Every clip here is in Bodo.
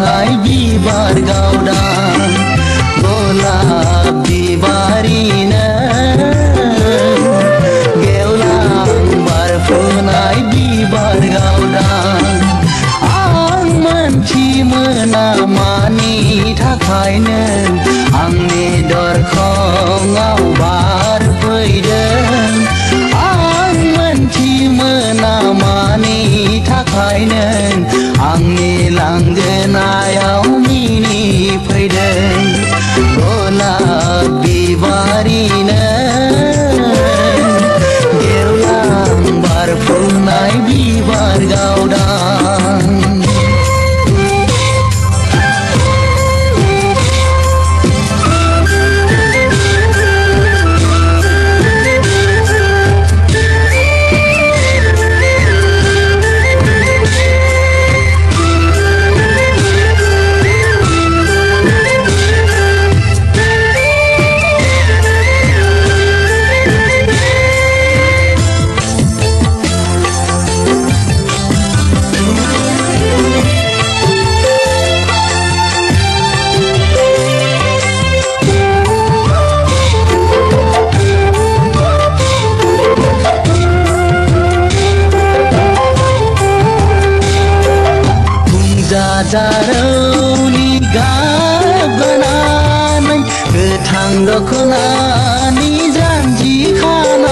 बारफुनाय बिबार गावदां गलाब बिबारिनो गेवलां बारफुनाय बिबार गावदां आं मोनथि मोना मानि थाखायनो आंनि दरखङाव बारफैदों आं मोनथि मोना मानि थाखायनो आंनि लांगोनायाव मिनिफैदों गलाब बिबारिनो गेवलां बारफुनाय बिबार गावदां जारौनि गाबगानानै गोथां दखनानि जानजि खानाय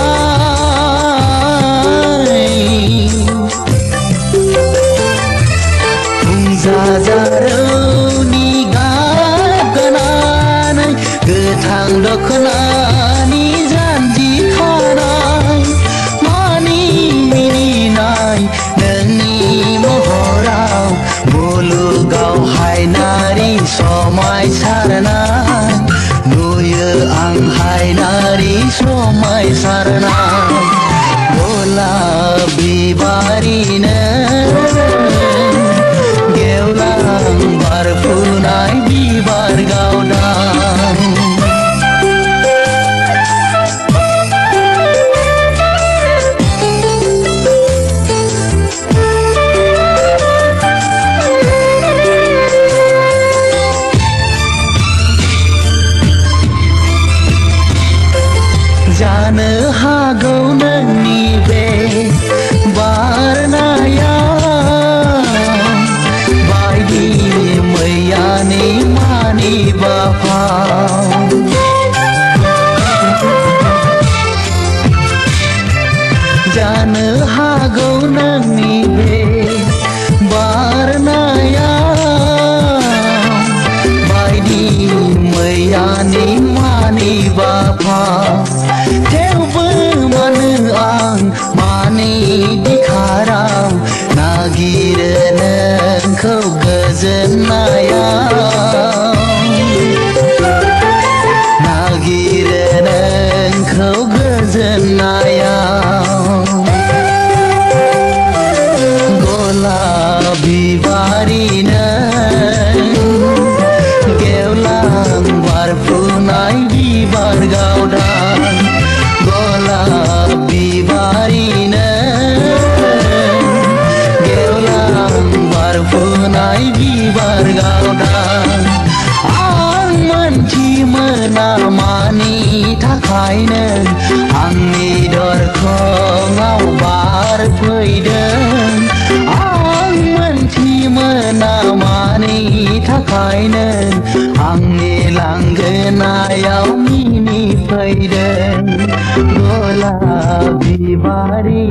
जारौनि गाबगानानै गोथां दखनानि जानजि खानाय मानि मिनिनाय नोंनि महराव मुलुगाव हायनारि समायसारनाय नुयो आं हायनारि समायसारनाय गलाब बिबारिनो गेवलां बारफुनाय बिबार गावदां जानो हागौ नोंनि बे बारनाया बायदि मैयानि मानिबा फाव जानो हागौ नोंनि बे बारनाया बायदि मैयानि मानिबा फाव थेवबो मानो आं मानि दिखाराव नागिरो नोंखौ गोजोननायाव नागिरो नोंखौ गोजोननायाव गलाब बिबारिनो गेवलां बारफुनाय बिबार गावदां गलाब बिबारिनो गेवलां बारफुनाय बिबार गावदां आं मोनथि मोना मानि थाखायनो आंनि दरखङाव बारफैदों आं मोनथि मोना मानि थाखायनो आंनि लांगोनायाव मिनिफैदों गलाब बिबारि